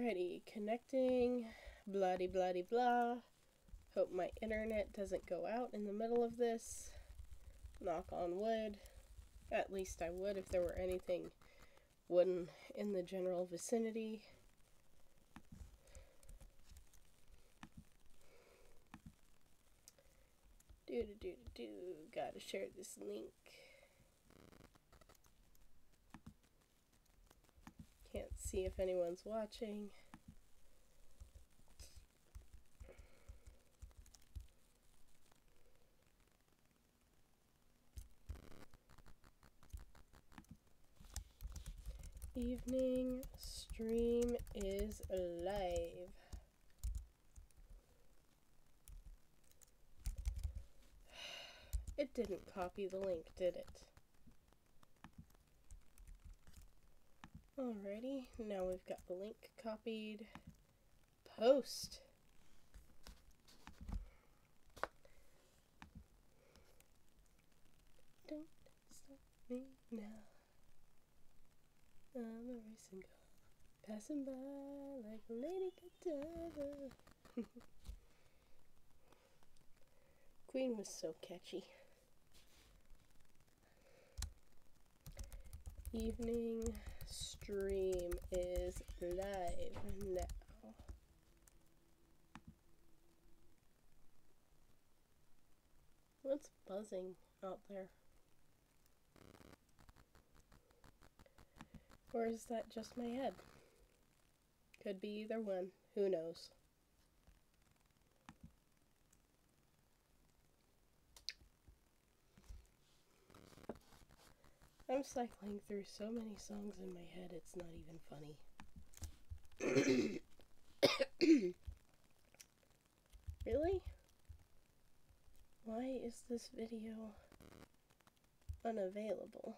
Alrighty, connecting, bloody bloody blah. Hope my internet doesn't go out in the middle of this. Knock on wood. At least I would if there were anything wooden in the general vicinity. Gotta share this link. Can't see if anyone's watching. Evening stream is live. It didn't copy the link, did it? Alrighty, now we've got the link copied. Post. Don't stop me now. I'm a racing car, passing by like a lady Godiva. Queen was so catchy. Evening stream is live now. What's buzzing out there? Or is that just my head? Could be either one. Who knows? I'm cycling through so many songs in my head, it's not even funny. Really? Why is this video unavailable?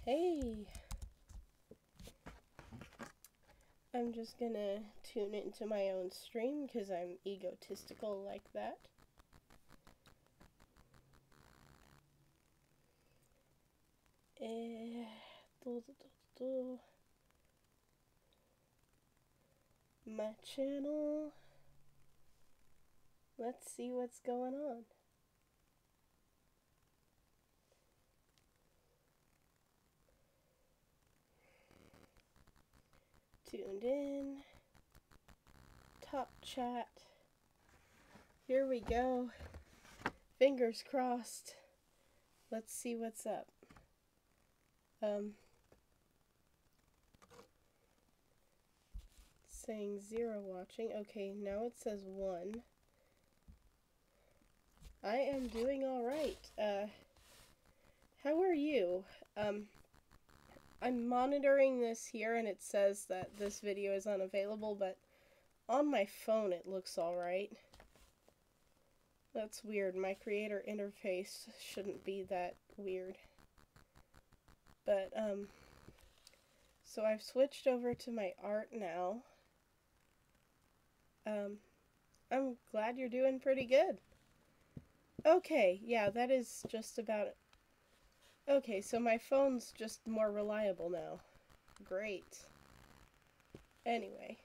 Hey! I'm just gonna tune into my own stream because I'm egotistical like that. My channel. Let's see what's going on. Tuned in. Top chat. Here we go. Fingers crossed. Let's see what's up. Saying 0 watching. Okay, now it says 1. I am doing alright. How are you? I'm monitoring this here and it says that this video is unavailable, but on my phone it looks alright. That's weird. My creator interface shouldn't be that weird. But, so I've switched over to my art now. I'm glad you're doing pretty good. Okay, yeah, that is just about it. Okay, so my phone's just more reliable now. Great. Anyway.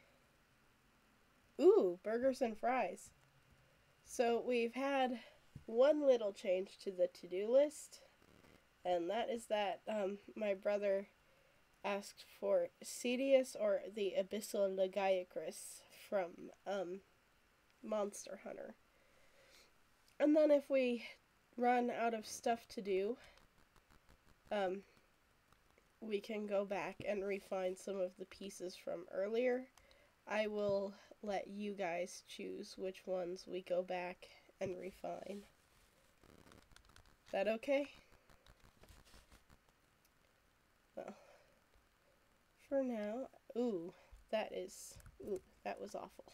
Ooh, burgers and fries. So we've had one little change to the to-do list, and that is that my brother asked for Cedius or the Abyssal Lagiacrus from Monster Hunter. And then if we run out of stuff to do, we can go back and refine some of the pieces from earlier. I will let you guys choose which ones we go back and refine. Is that okay? Well, for now, that was awful.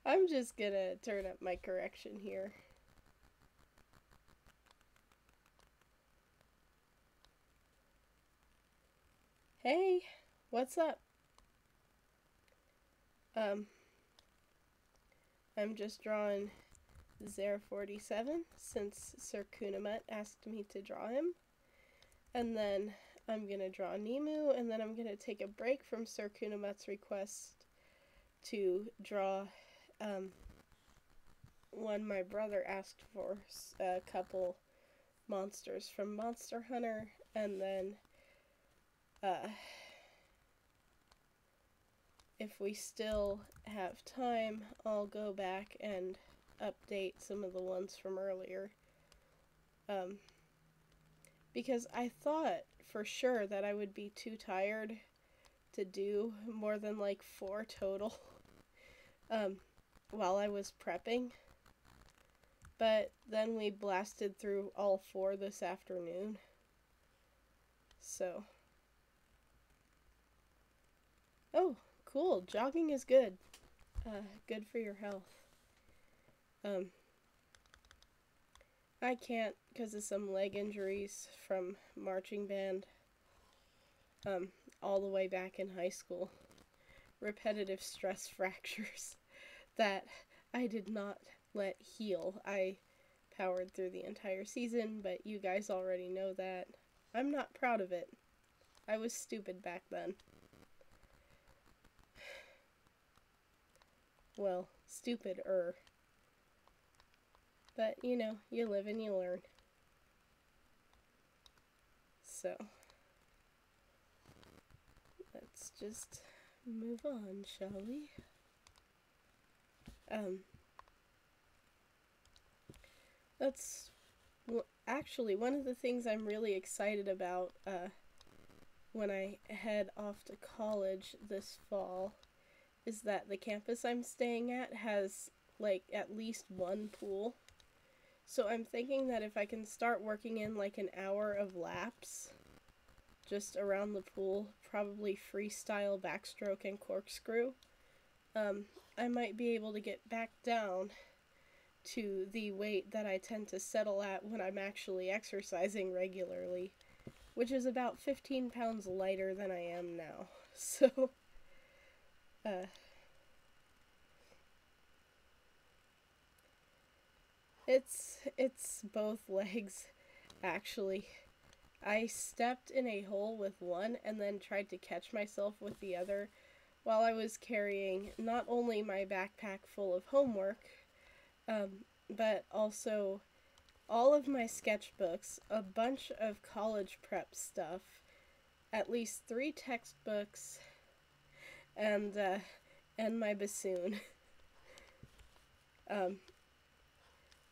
I'm just gonna turn up my correction here. Hey, what's up? I'm just drawing Zer47 since Sir Kunamet asked me to draw him. And then I'm going to draw Nemu, and then I'm going to take a break from Sir Kunamat's request to draw one my brother asked for, a couple monsters from Monster Hunter, and then if we still have time, I'll go back and update some of the ones from earlier. Because I thought for sure that I would be too tired to do more than like 4 total while I was prepping. But then we blasted through all 4 this afternoon. So. Oh, cool. Jogging is good. Good for your health. I can't because of some leg injuries from marching band. All the way back in high school. Repetitive stress fractures that I did not let heal. I powered through the entire season, but you guys already know that. I'm not proud of it. I was stupid back then. Well, stupider. But, you know, you live and you learn. So, let's just move on, shall we? That's actually one of the things I'm really excited about when I head off to college this fall is that the campus I'm staying at has like at least one pool. So I'm thinking that if I can start working in like an hour of laps just around the pool, probably freestyle, backstroke, and corkscrew, I might be able to get back down to the weight that I tend to settle at when I'm actually exercising regularly, which is about 15 pounds lighter than I am now. So, it's both legs, actually. I stepped in a hole with one and then tried to catch myself with the other while I was carrying not only my backpack full of homework, but also all of my sketchbooks, a bunch of college prep stuff, at least 3 textbooks, and my bassoon.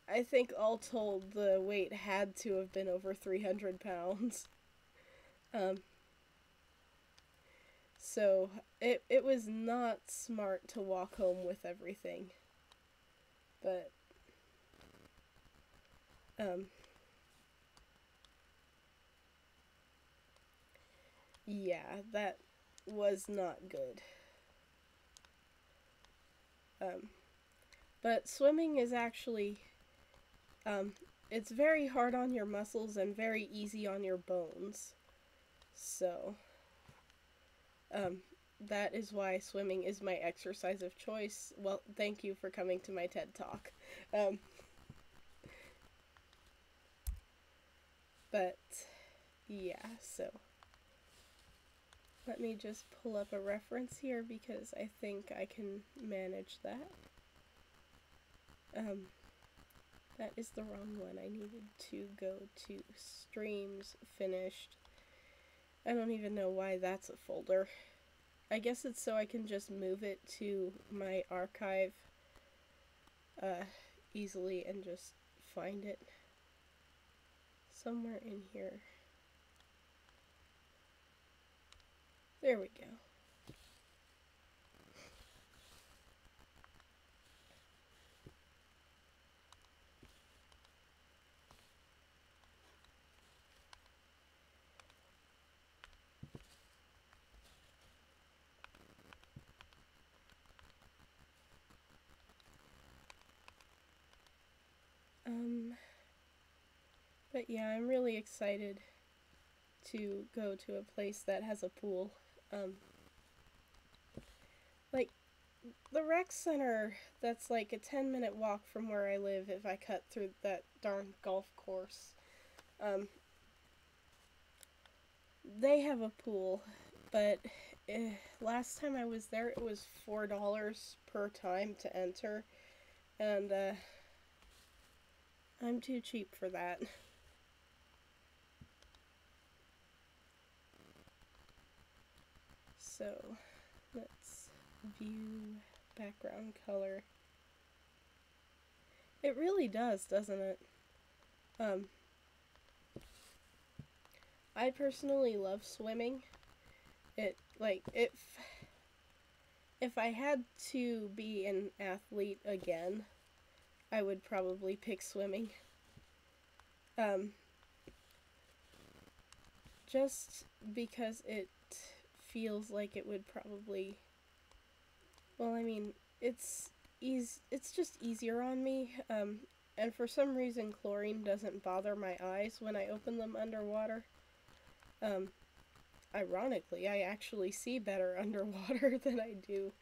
I think all told the weight had to have been over 300 pounds. So it was not smart to walk home with everything. But yeah, that was not good. But swimming is actually, it's very hard on your muscles and very easy on your bones. So, that is why swimming is my exercise of choice. Well, thank you for coming to my TED Talk. But, yeah, so. Let me just pull up a reference here because I think I can manage that. That is the wrong one. I needed to go to streams finished. I don't even know why that's a folder. I guess it's so I can just move it to my archive easily and just find it somewhere in here. There we go. But yeah, I'm really excited to go to a place that has a pool. Like, the rec center, that's like a 10-minute walk from where I live if I cut through that darn golf course. they have a pool, but last time I was there, it was $4 per time to enter, and I'm too cheap for that. So, let's view background color. It really does, doesn't it? I personally love swimming. If I had to be an athlete again, I would probably pick swimming. Um, just because it feels like it would probably, well, I mean, it's it's just easier on me. And for some reason chlorine doesn't bother my eyes when I open them underwater. Um, Ironically, I actually see better underwater than I do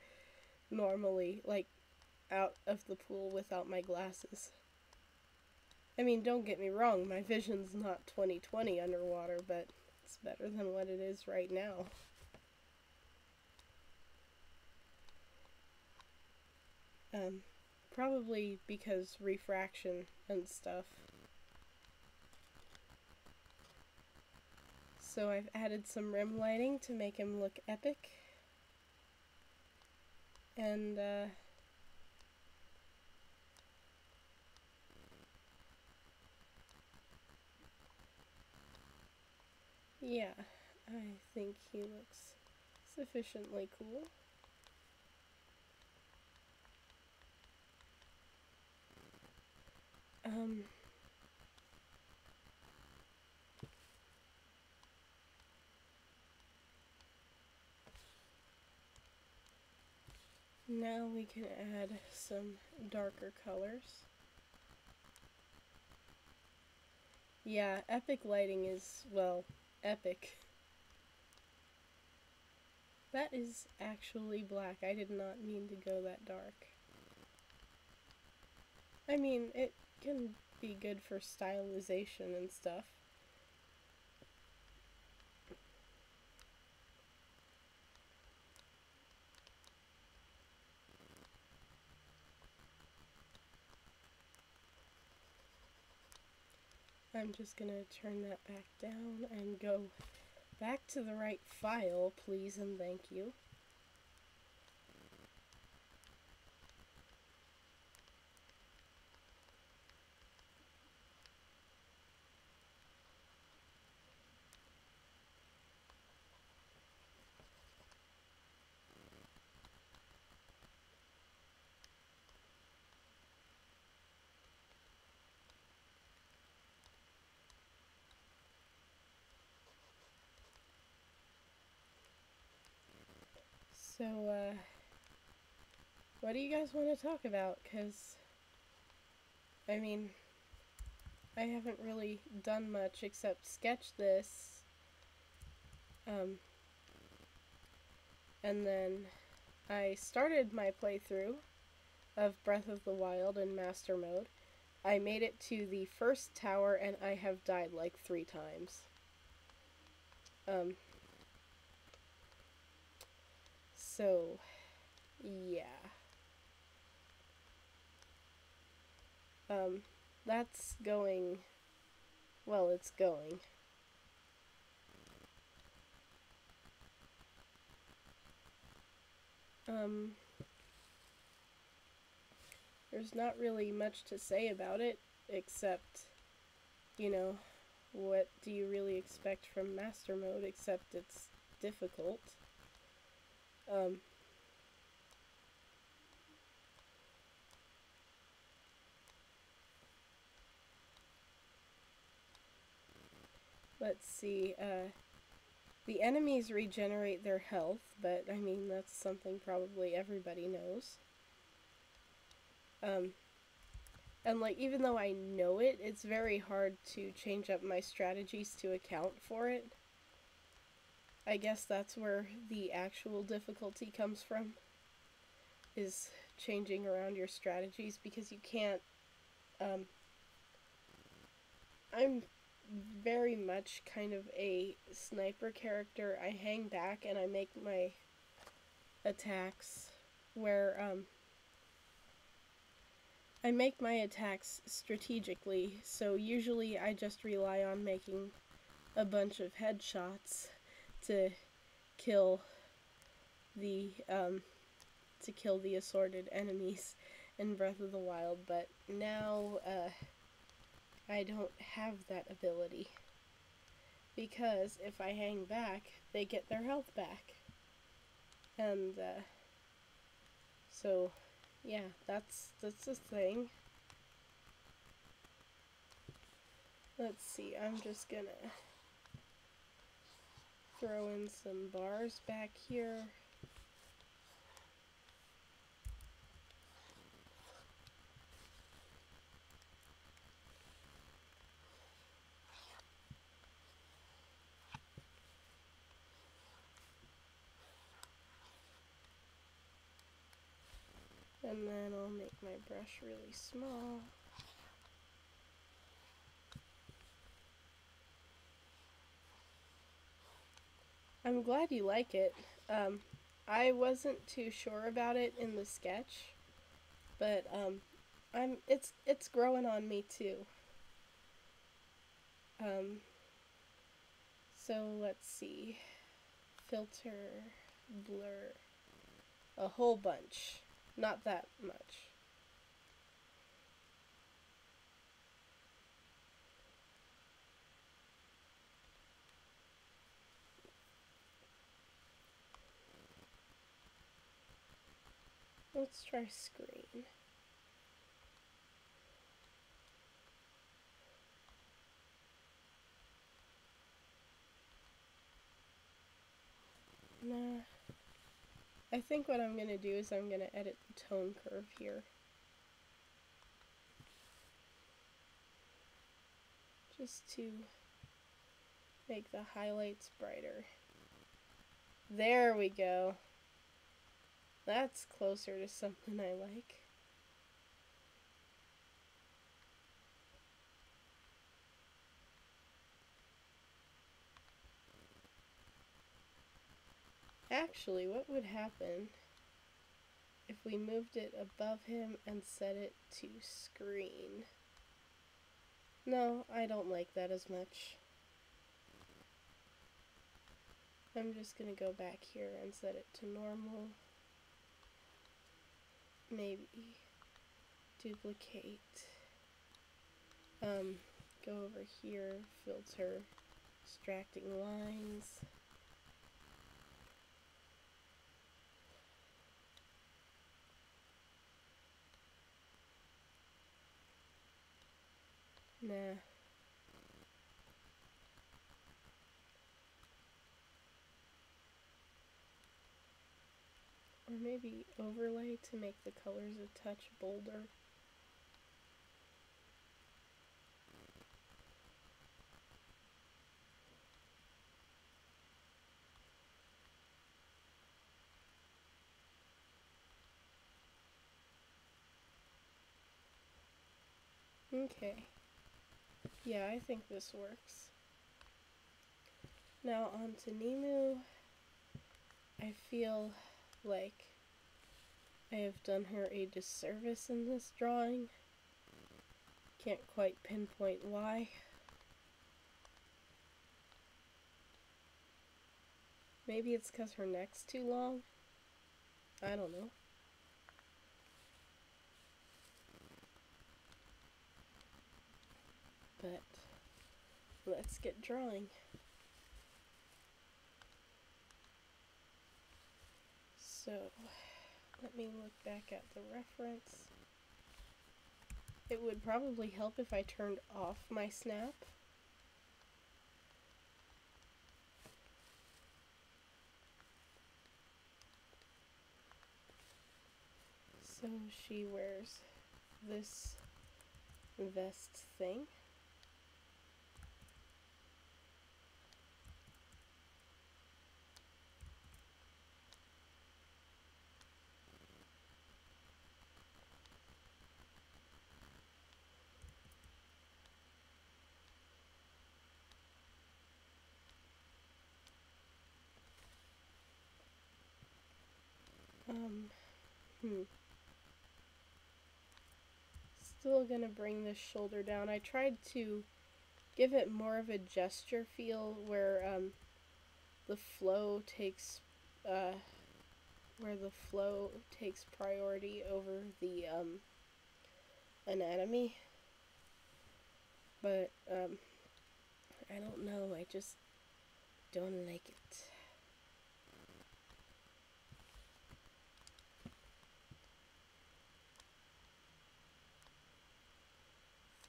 normally, like out of the pool without my glasses. I mean, don't get me wrong, my vision's not 20/20 underwater, but it's better than what it is right now. Um, Probably because refraction and stuff. So I've added some rim lighting to make him look epic. And, yeah, I think he looks sufficiently cool. Um, Now we can add some darker colors. Yeah, epic lighting is, well, epic. That is actually black. I did not mean to go that dark. I mean, it can be good for stylization and stuff. I'm just gonna turn that back down and go back to the right file, please and thank you. So, what do you guys want to talk about? Because, I mean, I haven't really done much except sketch this. And then I started my playthrough of Breath of the Wild in Master Mode. I made it to the first tower and I have died like 3 times. So, yeah. That's going, well, it's going. There's not really much to say about it, except, you know, what do you really expect from Master Mode, except it's difficult. Let's see, the enemies regenerate their health, but, I mean, that's something probably everybody knows. And, like, even though I know it, it's very hard to change up my strategies to account for it. I guess that's where the actual difficulty comes from, is changing around your strategies, because you can't, I'm very much kind of a sniper character. I hang back and I make my attacks where I make my attacks strategically, so usually I just rely on making a bunch of headshots to kill the assorted enemies in Breath of the Wild, but now I don't have that ability because if I hang back, they get their health back. And so yeah, that's the thing. Let's see, I'm just gonna throw in some bars back here. And then I'll make my brush really small. I'm glad you like it. I wasn't too sure about it in the sketch, but it's growing on me too. So let's see. Filter, blur, a whole bunch. Not that much. Let's try screen. Nah. I think what I'm gonna do is I'm gonna edit the tone curve here. Just to make the highlights brighter. There we go. That's closer to something I like. Actually, what would happen if we moved it above him and set it to screen? No, I don't like that as much. I'm just gonna go back here and set it to normal. Maybe duplicate. Go over here, filter, extracting lines. Nah. Or maybe overlay to make the colors a touch bolder. Okay. Yeah, I think this works. Now on to Nemu. I feel like I have done her a disservice in this drawing. Can't quite pinpoint why. Maybe it's because her neck's too long? I don't know. But let's get drawing. So, let me look back at the reference. It would probably help if I turned off my snap. So she wears this vest thing. Um, hmm. Still gonna bring this shoulder down. I tried to give it more of a gesture feel where the flow takes uh, where the flow takes priority over the anatomy. But I don't know. I just don't like it.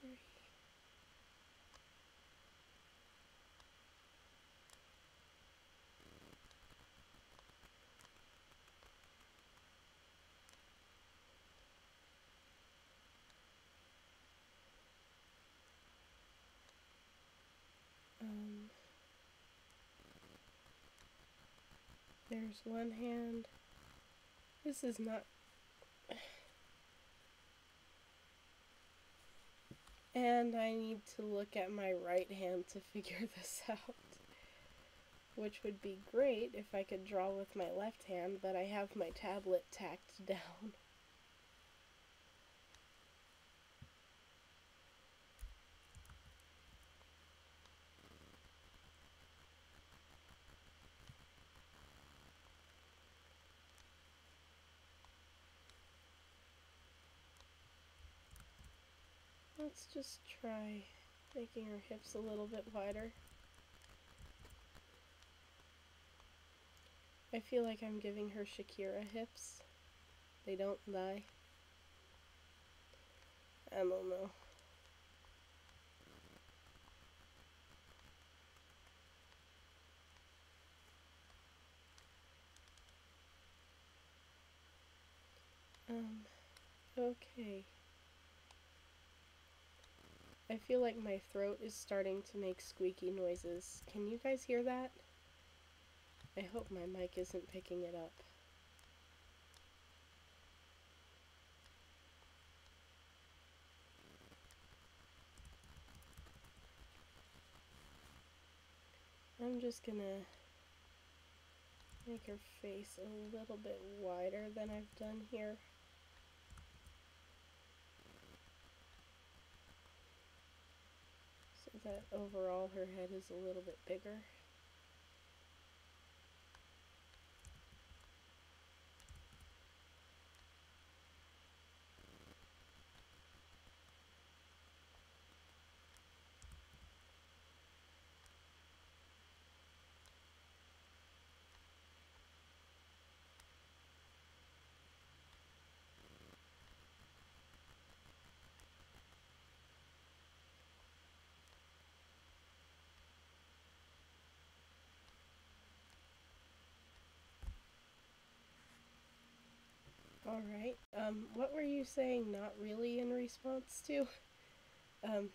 Three. Um, there's one hand. This is not. And I need to look at my right hand to figure this out. Which would be great if I could draw with my left hand, but I have my tablet tacked down. Let's just try making her hips a little bit wider. I feel like I'm giving her Shakira hips. They don't lie. I don't know. Okay. I feel like my throat is starting to make squeaky noises. Can you guys hear that? I hope my mic isn't picking it up. I'm just gonna make her face a little bit wider than I've done here. So that overall her head is a little bit bigger. Alright, what were you saying not really in response to? Um,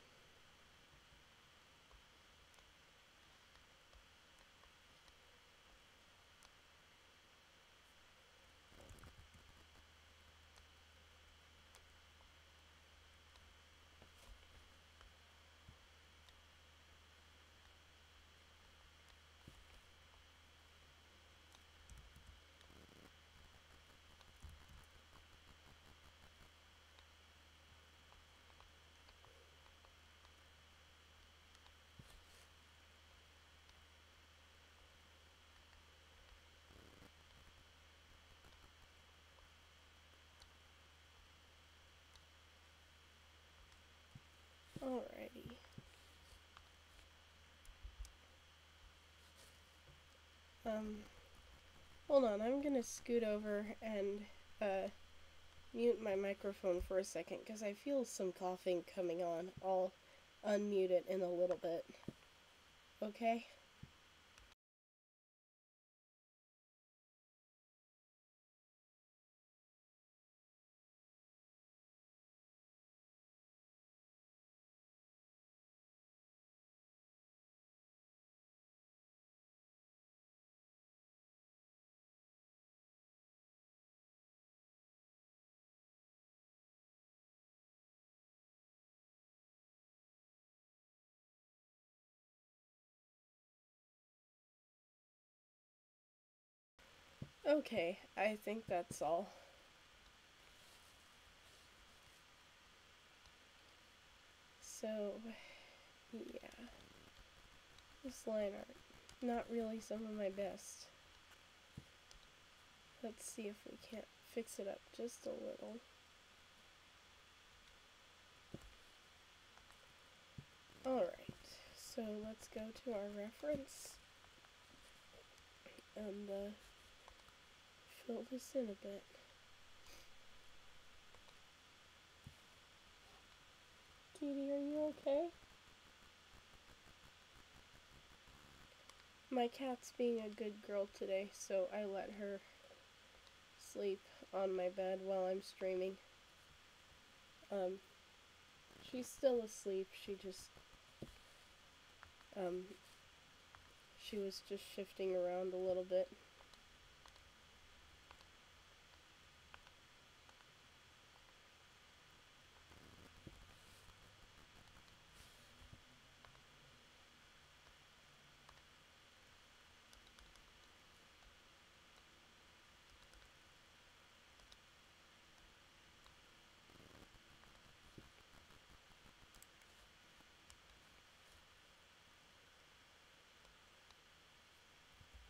alrighty. Hold on, I'm gonna scoot over and, mute my microphone for a second, because I feel some coughing coming on. I'll unmute it in a little bit. Okay? Okay, I think that's all. So, yeah. This line art, not really some of my best. Let's see if we can't fix it up just a little. Alright, so let's go to our reference and fill this in a bit. Kitty, are you okay? My cat's being a good girl today, so I let her sleep on my bed while I'm streaming. She's still asleep. Um, she was just shifting around a little bit.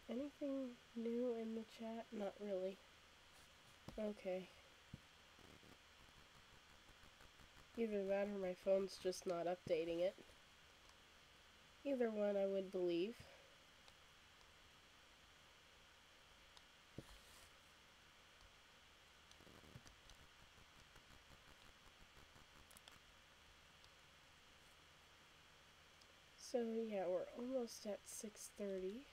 Anything new in the chat? Not really. Okay. Either that or my phone's just not updating it. Either one I would believe. So yeah, we're almost at 6:30.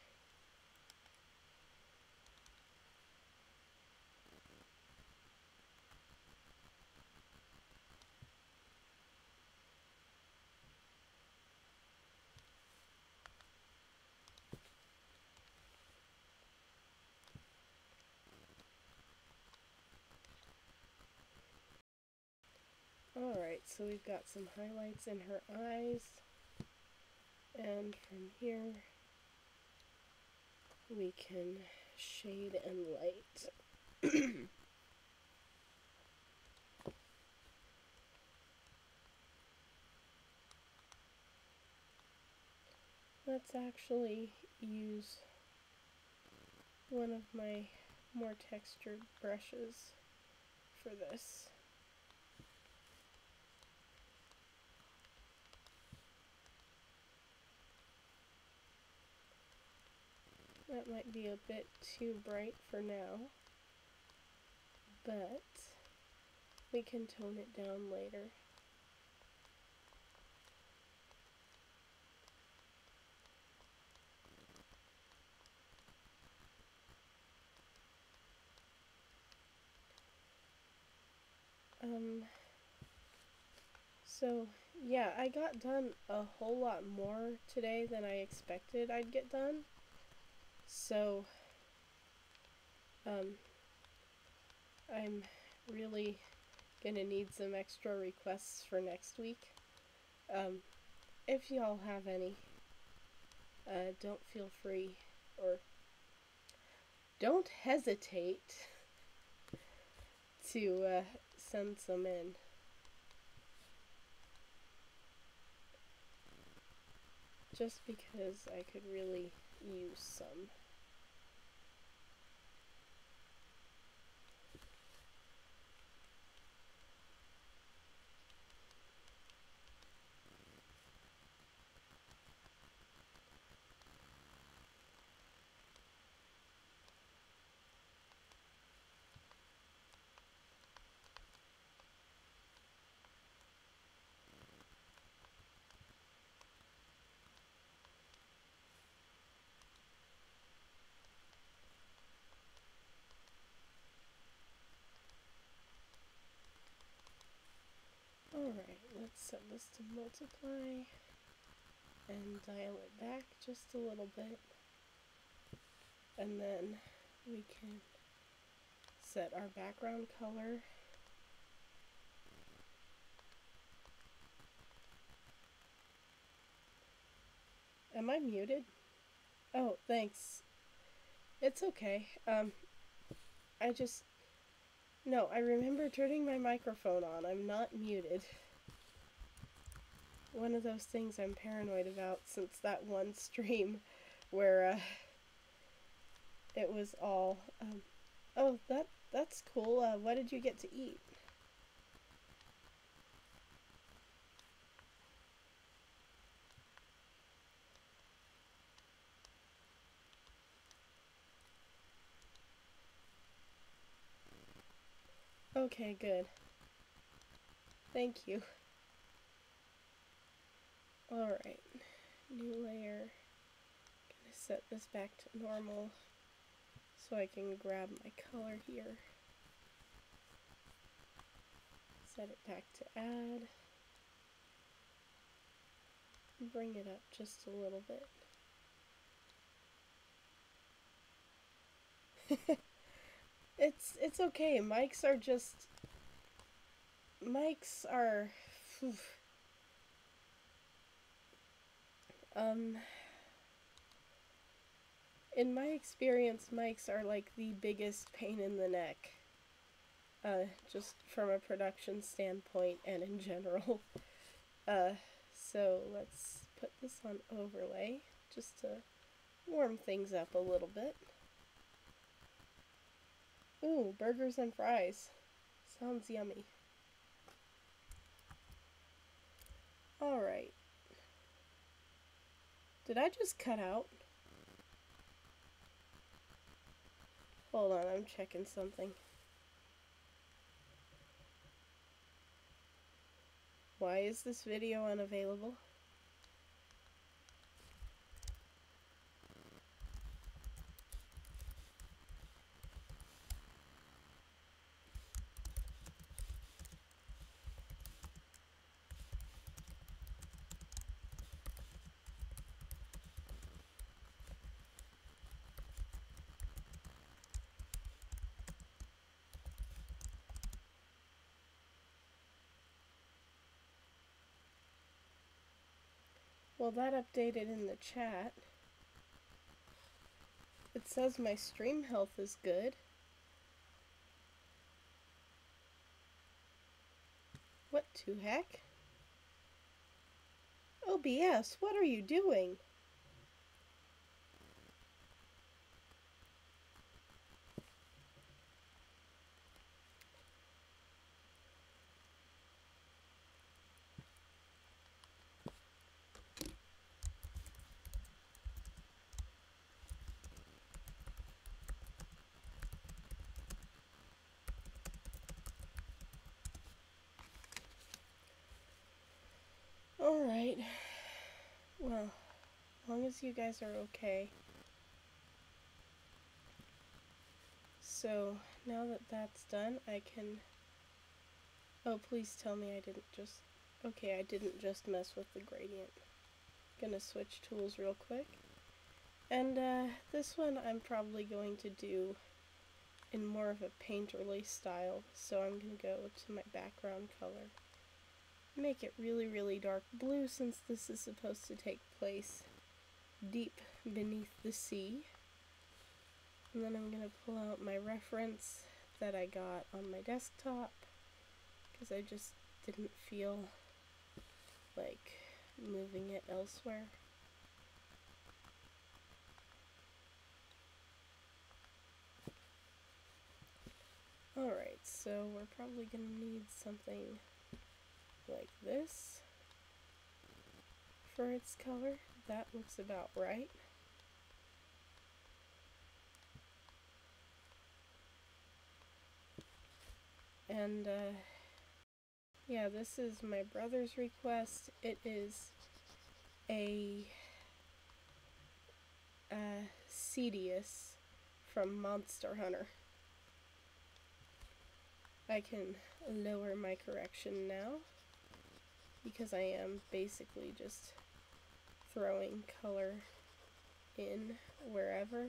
Alright, so we've got some highlights in her eyes. And from here, we can shade and light. Let's actually use one of my more textured brushes for this. That might be a bit too bright for now, but we can tone it down later. So yeah, I got done a whole lot more today than I expected I'd get done. So, I'm really gonna need some extra requests for next week. If y'all have any, don't feel free, or don't hesitate to send some in. Just because I could really use some. Alright, let's set this to multiply and dial it back just a little bit. And then we can set our background color. Am I muted? Oh, thanks. It's okay. I just... No, I remember turning my microphone on. I'm not muted. One of those things I'm paranoid about since that one stream where it was all... oh, that's cool. What did you get to eat? Okay, good. Thank you. Alright, new layer. Gonna set this back to normal so I can grab my color here. Set it back to add. Bring it up just a little bit. It's okay. Mics are just... Mics are... in my experience, mics are like the biggest pain in the neck. Just from a production standpoint and in general. So let's put this on overlay just to warm things up a little bit. Ooh, burgers and fries. Sounds yummy. Alright. Did I just cut out? Hold on, I'm checking something. Why is this video unavailable? Well, that updated in the chat. It says my stream health is good. What to heck? OBS, what are you doing? Alright. Well, as long as you guys are okay. So, now that that's done, I can... Oh, please tell me I didn't just... Okay, I didn't just mess with the gradient. Gonna switch tools real quick. And, this one I'm probably going to do in more of a painterly style. So I'm gonna go to my background color. Make it really, really dark blue since this is supposed to take place deep beneath the sea. And then I'm going to pull out my reference that I got on my desktop because I just didn't feel like moving it elsewhere. Alright, so we're probably going to need something like this for its color. That looks about right. And yeah, this is my brother's request. It is a Cedius from Monster Hunter. I can lower my correction now because I am basically just throwing color in wherever,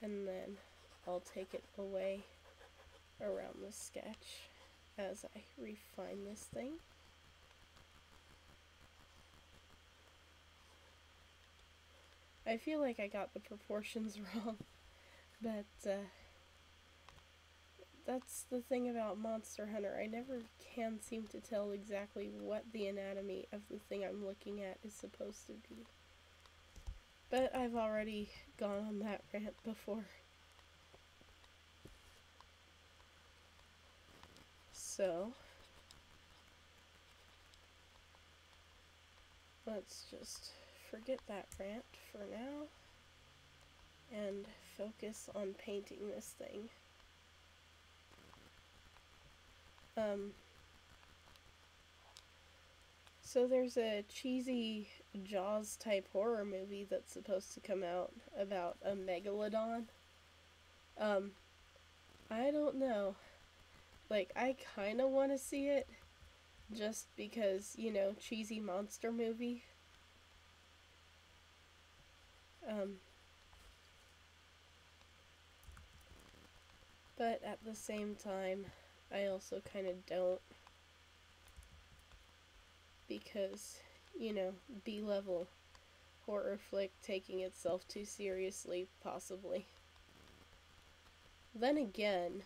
and then I'll take it away around the sketch as I refine this thing. I feel like I got the proportions wrong, but that's the thing about Monster Hunter. I never can seem to tell exactly what the anatomy of the thing I'm looking at is supposed to be. But I've already gone on that rant before. So, let's just forget that rant for now and focus on painting this thing. So there's a cheesy Jaws type horror movie that's supposed to come out about a megalodon. I don't know. Like, I kind of want to see it just because, you know, cheesy monster movie. But at the same time, I also kind of don't. Because, you know, B-level horror flick taking itself too seriously, possibly. Then again,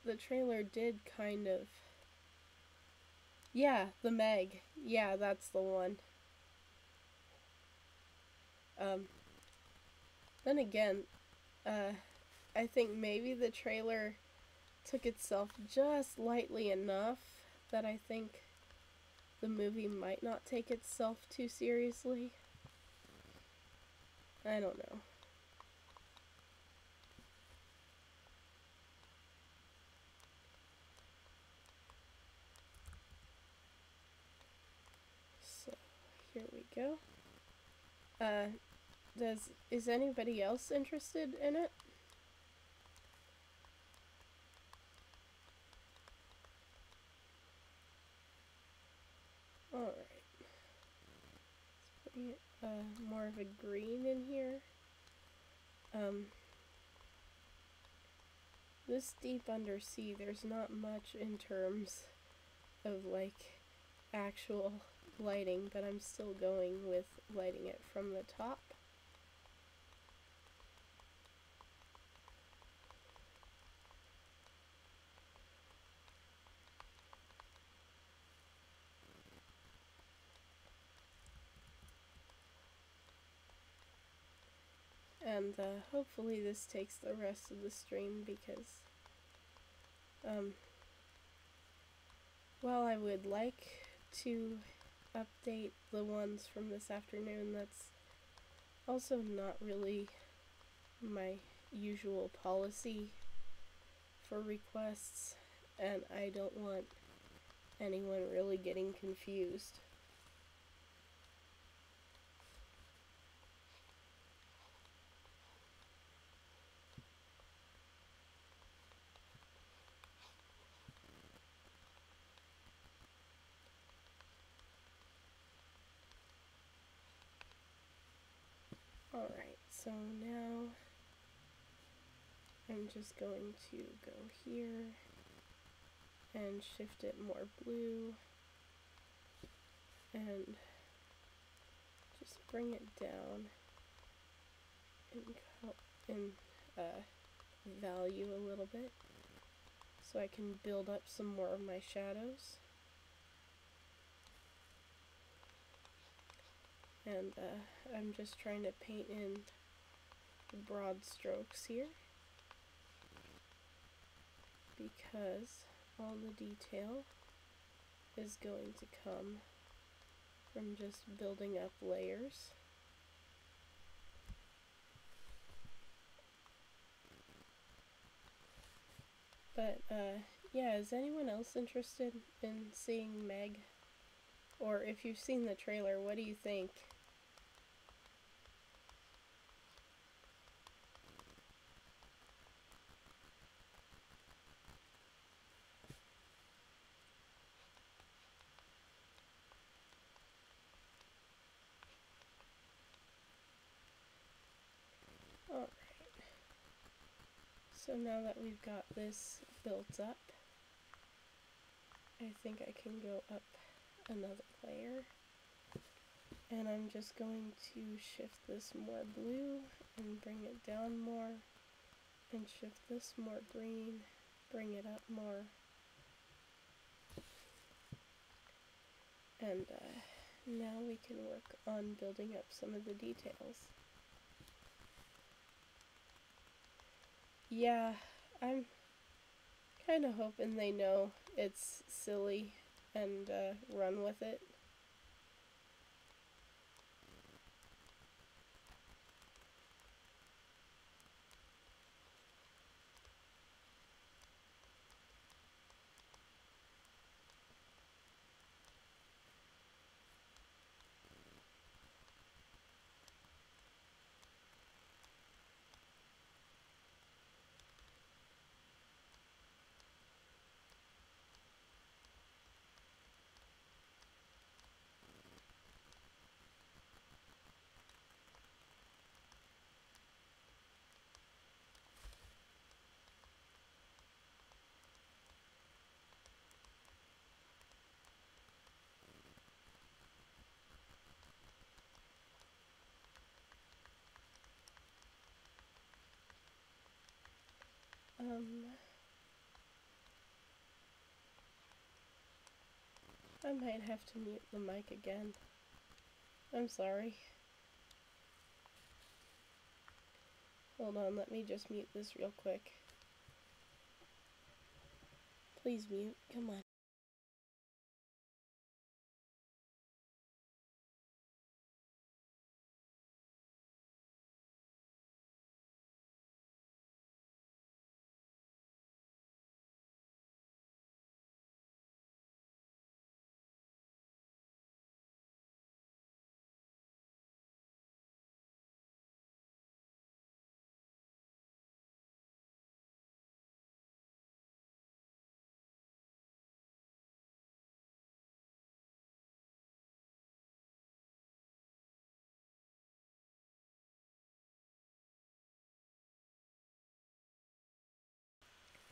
the trailer did kind of... Yeah, the Meg. Yeah, that's the one. Then again, I think maybe the trailer took itself just lightly enough that I think the movie might not take itself too seriously. I don't know. So, here we go. Is anybody else interested in it? Alright. Let's put more of a green in here. This deep undersea, there's not much in terms of, like, actual lighting, but I'm still going with lighting it from the top. And hopefully this takes the rest of the stream because while I would like to update the ones from this afternoon, that's also not really my usual policy for requests, and I don't want anyone really getting confused. Alright, so now I'm just going to go here and shift it more blue and just bring it down in value a little bit so I can build up some more of my shadows. And I'm just trying to paint in the broad strokes here because all the detail is going to come from just building up layers. But yeah, is anyone else interested in seeing Meg? Or if you've seen the trailer, what do you think? Alright. So now that we've got this built up, I think I can go up another layer. And I'm just going to shift this more blue and bring it down more and shift this more green, bring it up more. And now we can work on building up some of the details. Yeah, I'm kind of hoping they know it's silly and run with it. I might have to mute the mic again. I'm sorry. Hold on, let me just mute this real quick. Please mute, come on.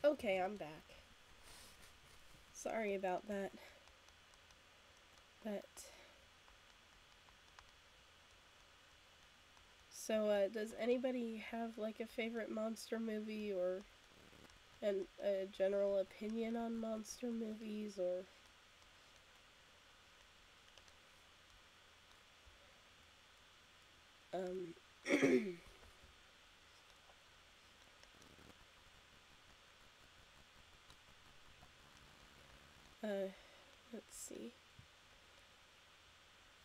Okay, I'm back. Sorry about that. But so does anybody have like a favorite monster movie or a general opinion on monster movies or let's see.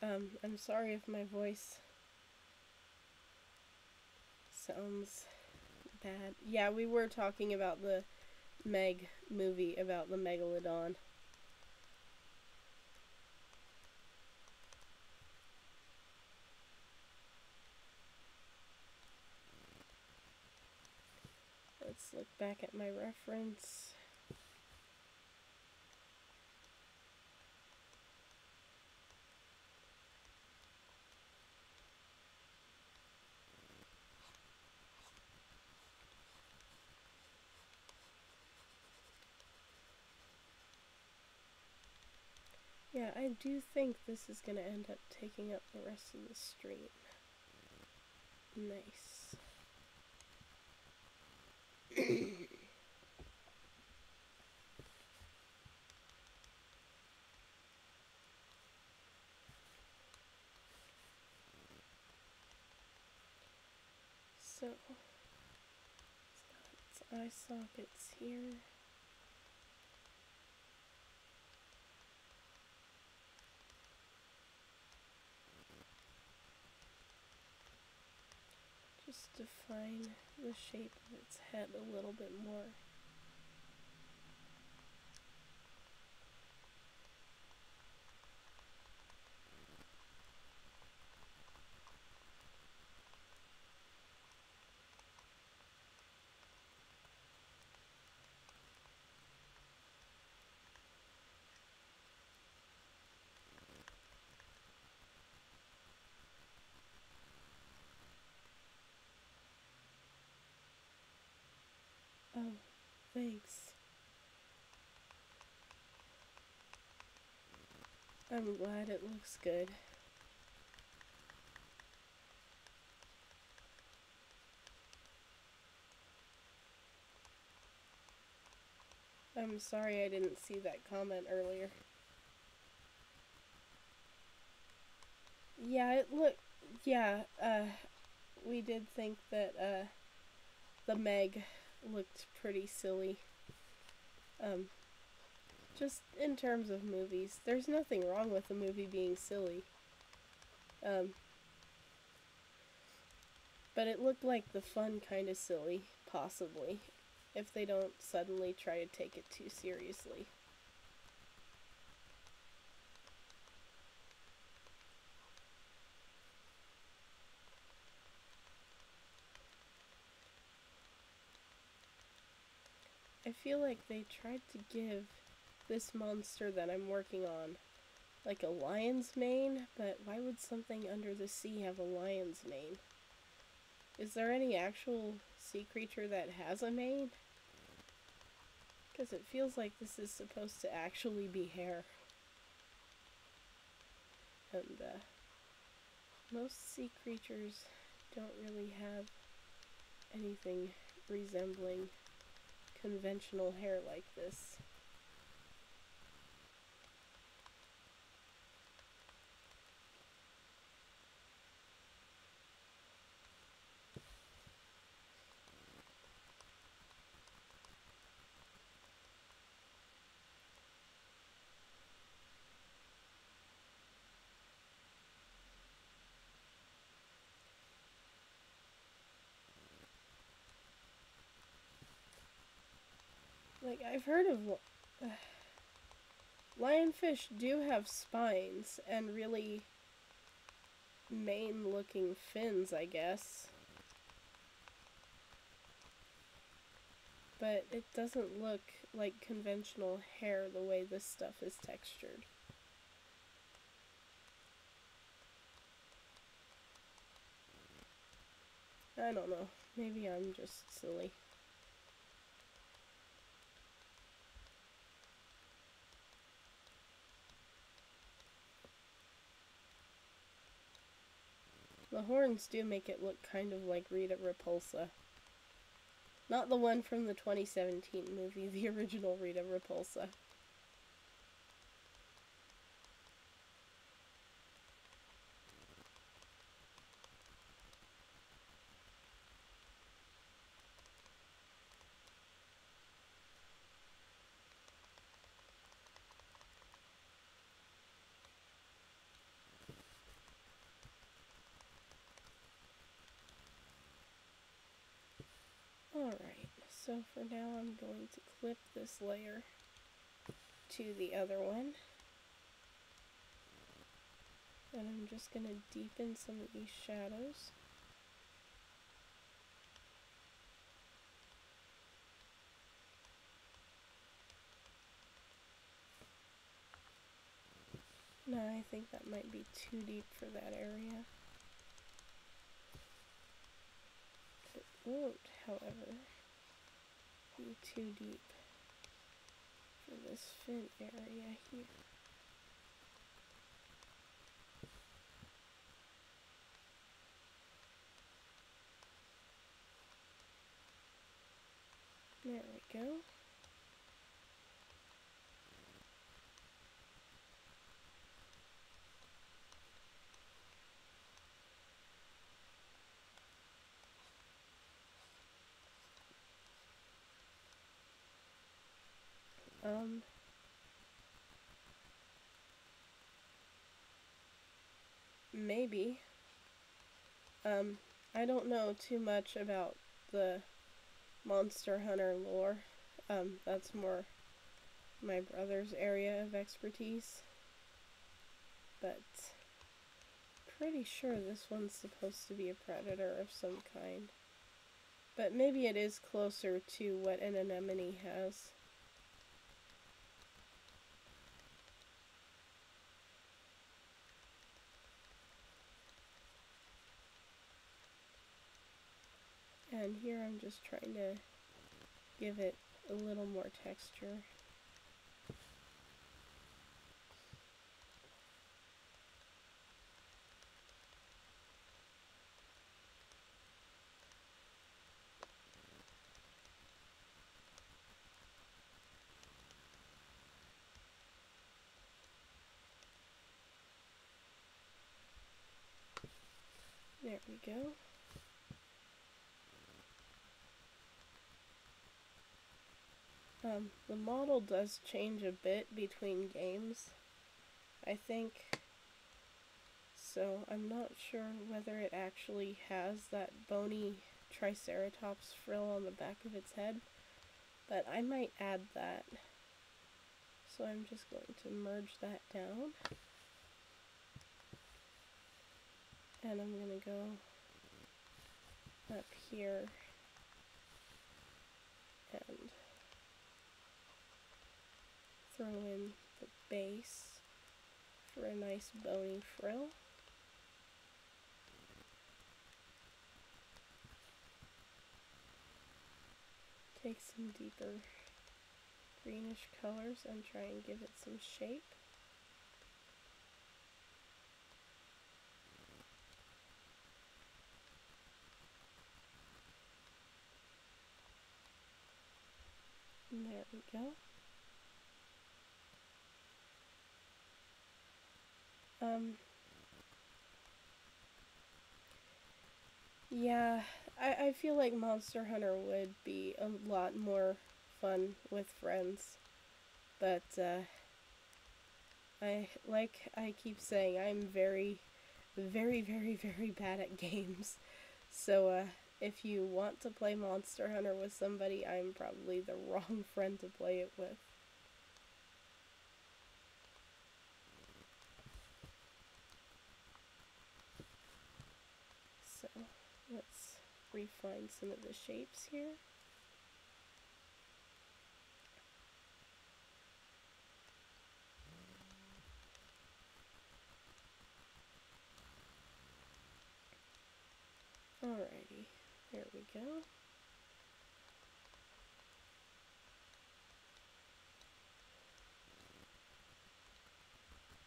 I'm sorry if my voice sounds bad. Yeah, we were talking about the Meg movie about the Megalodon. Let's look back at my reference. Yeah, I do think this is going to end up taking up the rest of the stream. Nice. So, it's got its eye sockets here. Just define the shape of its head a little bit more. Oh, thanks. I'm glad it looks good. I'm sorry I didn't see that comment earlier. Yeah, yeah, we did think that, the Meg looked pretty silly. Um, just in terms of movies. There's nothing wrong with the movie being silly. Um, but it looked like the fun kind of silly, possibly, if they don't suddenly try to take it too seriously. I feel like they tried to give this monster that I'm working on like a lion's mane, but why would something under the sea have a lion's mane? Is there any actual sea creature that has a mane? Because it feels like this is supposed to actually be hair. And, most sea creatures don't really have anything resembling conventional hair like this. Like, I've heard of lionfish do have spines and really mane-looking fins, I guess. But it doesn't look like conventional hair the way this stuff is textured. I don't know. Maybe I'm just silly. The horns do make it look kind of like Rita Repulsa. Not the one from the 2017 movie, the original Rita Repulsa. Alright, so for now I'm going to clip this layer to the other one. And I'm just going to deepen some of these shadows. No, I think that might be too deep for that area. It won't, however, be too deep for this fin area here. There we go. Maybe. I don't know too much about the Monster Hunter lore. That's more my brother's area of expertise. But pretty sure this one's supposed to be a predator of some kind. But maybe it is closer to what an anemone has. And here I'm just trying to give it a little more texture. There we go. The model does change a bit between games, I think. So I'm not sure whether it actually has that bony Triceratops frill on the back of its head, but I might add that. So I'm just going to merge that down. And I'm going to go up here and throw in the base for a nice bony frill. Take some deeper greenish colors and try and give it some shape. And there we go. Yeah, I feel like Monster Hunter would be a lot more fun with friends, but I keep saying, I'm very, very, very, very bad at games. So if you want to play Monster Hunter with somebody, I'm probably the wrong friend to play it with. So let's refine some of the shapes here. Alrighty, there we go.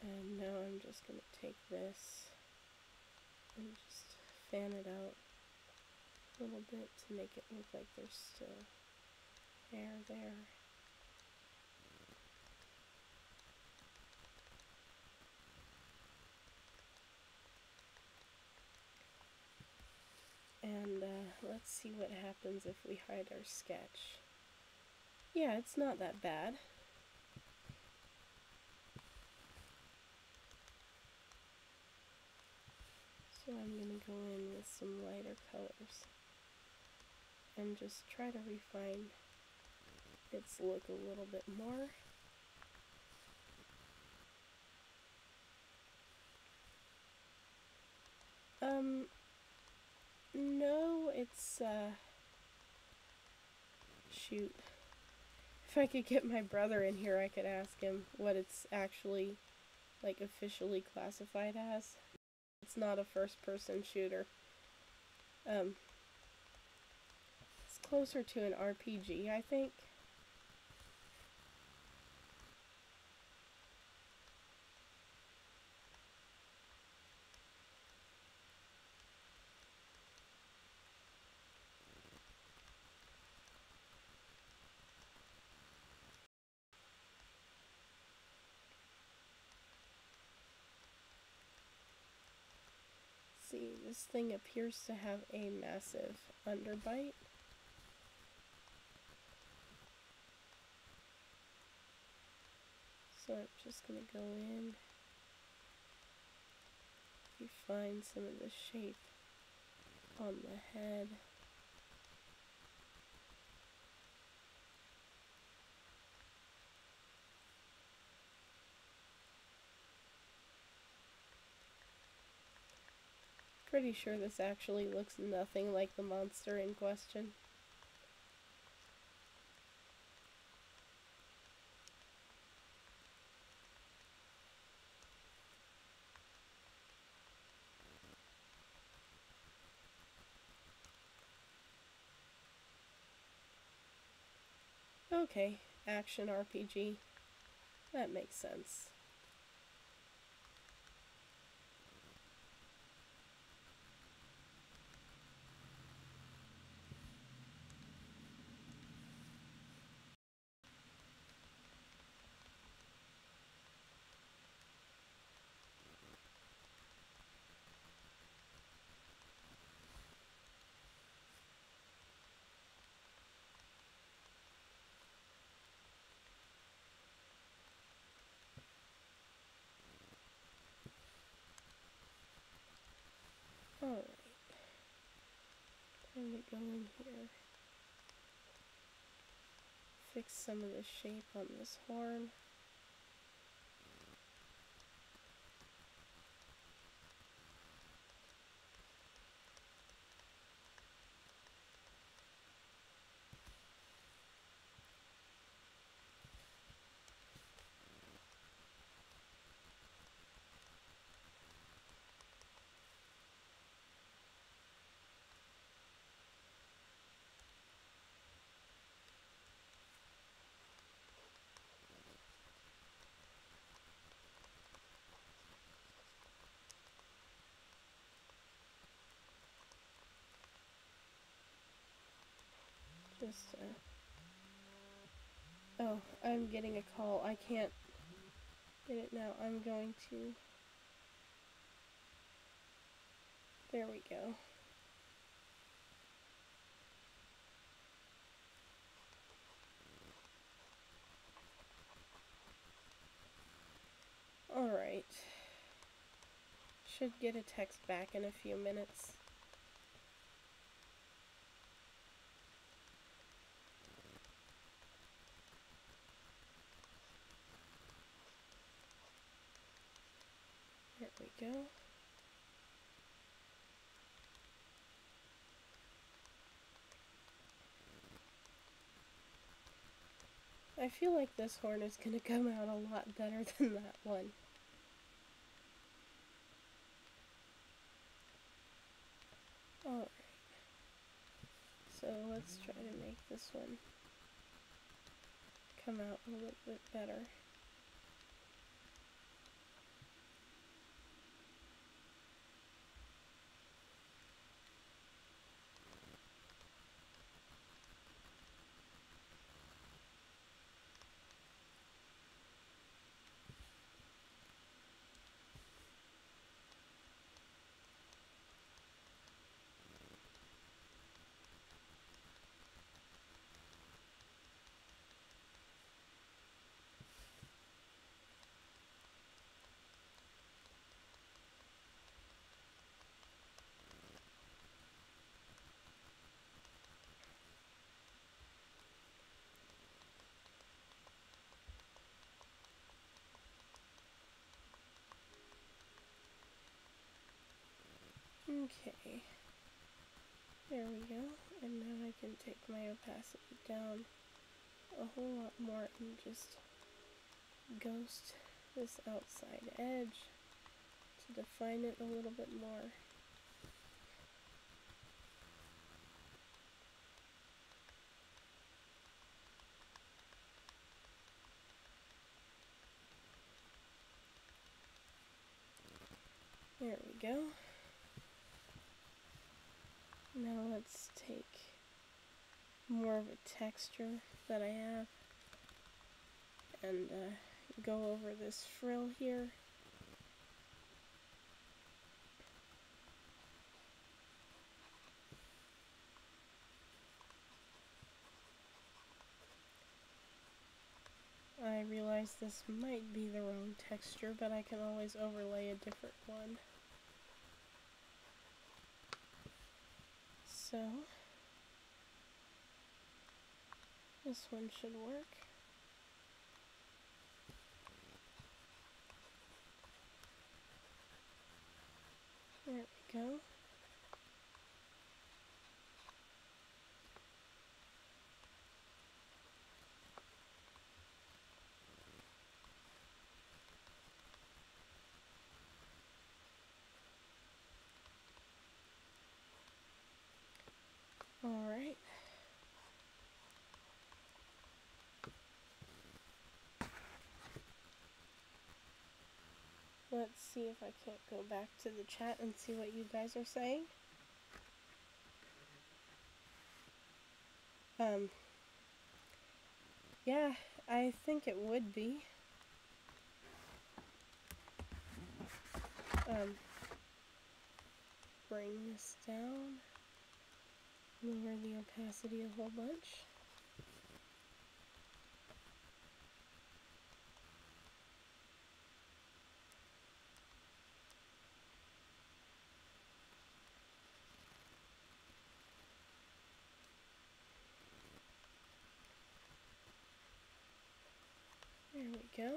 And now I'm just going to take this and just fan it out a little bit to make it look like there's still hair there. And let's see what happens if we hide our sketch. Yeah, it's not that bad. So I'm going to go in with some lighter colors and just try to refine its look a little bit more. No, it's, shoot. If I could get my brother in here, I could ask him what it's actually, like, officially classified as. It's not a first-person shooter. It's closer to an RPG, I think. See, this thing appears to have a massive underbite. So I'm just going to go in, refine some of the shape on the head. Pretty sure this actually looks nothing like the monster in question. Okay, action RPG. That makes sense. Alright. Time to go in here. Fix some of the shape on this horn. Just, oh, I'm getting a call. I can't get it now. I'm going to... There we go. Alright. Should get a text back in a few minutes. There we go. I feel like this horn is going to come out a lot better than that one. Alright. So let's try to make this one come out a little bit better. Okay, there we go, and now I can take my opacity down a whole lot more and just ghost this outside edge to define it a little bit more. There we go. Now let's take more of a texture that I have and go over this frill here. I realize this might be the wrong texture, but I can always overlay a different one. So, this one should work. There we go. Alright. Let's see if I can't go back to the chat and see what you guys are saying. Yeah, I think it would be. Bring this down. Lower the opacity a whole bunch. There we go.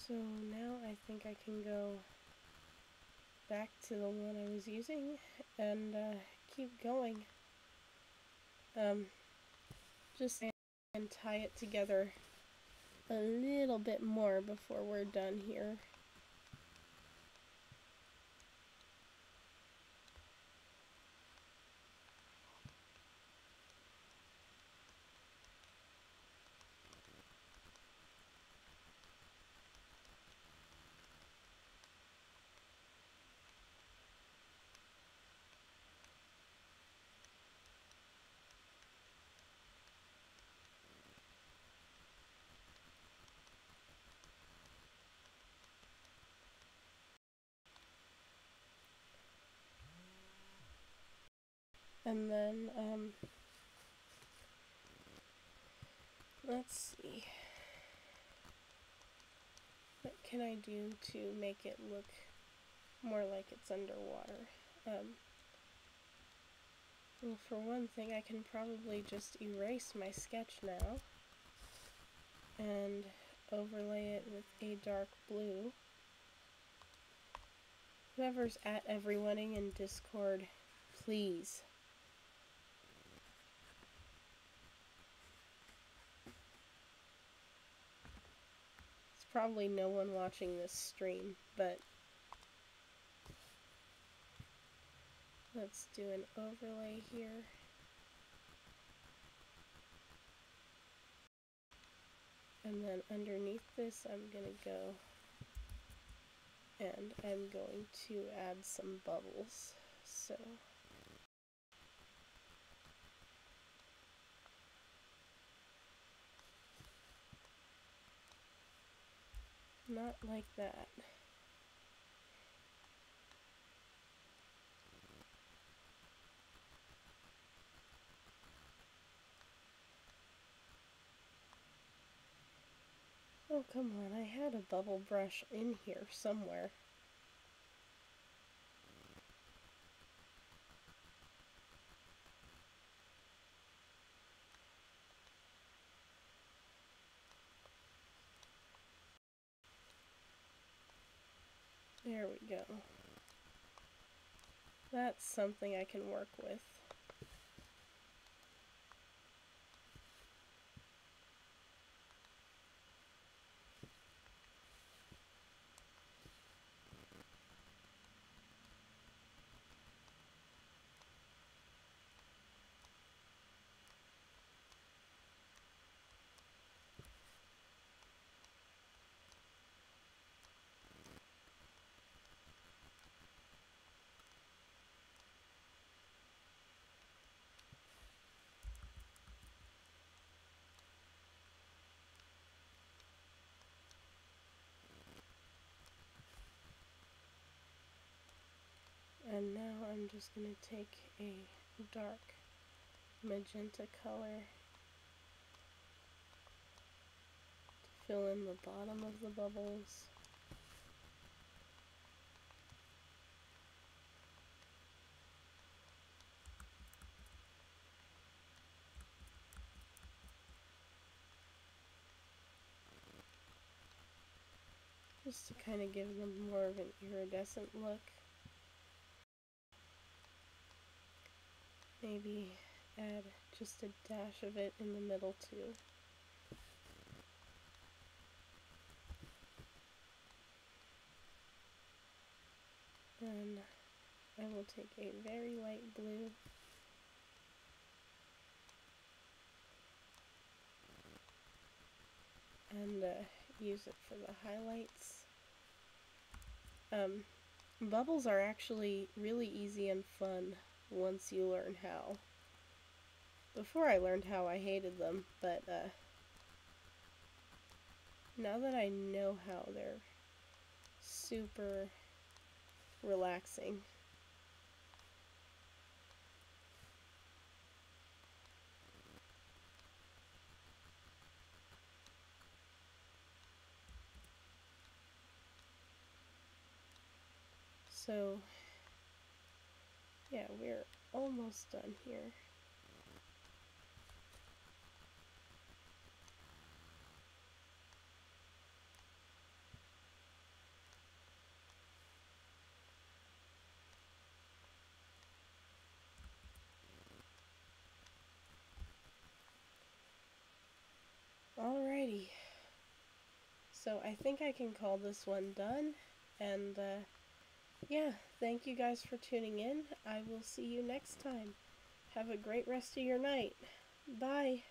So now I think I can go back to the one I was using and keep going. Just and tie it together a little bit more before we're done here. And then, let's see. What can I do to make it look more like it's underwater? Well, for one thing, I can probably just erase my sketch now and overlay it with a dark blue. Whoever's at everyoneing in Discord, please. It's probably no one watching this stream, but let's do an overlay here. And then underneath this, I'm gonna go and I'm going to add some bubbles. So not like that. Oh, come on, I had a bubble brush in here somewhere. There we go. That's something I can work with. And now I'm just going to take a dark magenta color to fill in the bottom of the bubbles. Just to kind of give them more of an iridescent look. Maybe add just a dash of it in the middle too. Then I will take a very light blue and use it for the highlights. Bubbles are actually really easy and fun once you learn how. Before I learned how, I hated them, but now that I know how, they're super relaxing. So Yeah, we're almost done here. Alrighty. So I think I can call this one done. And yeah, thank you guys for tuning in. I will see you next time. Have a great rest of your night. Bye.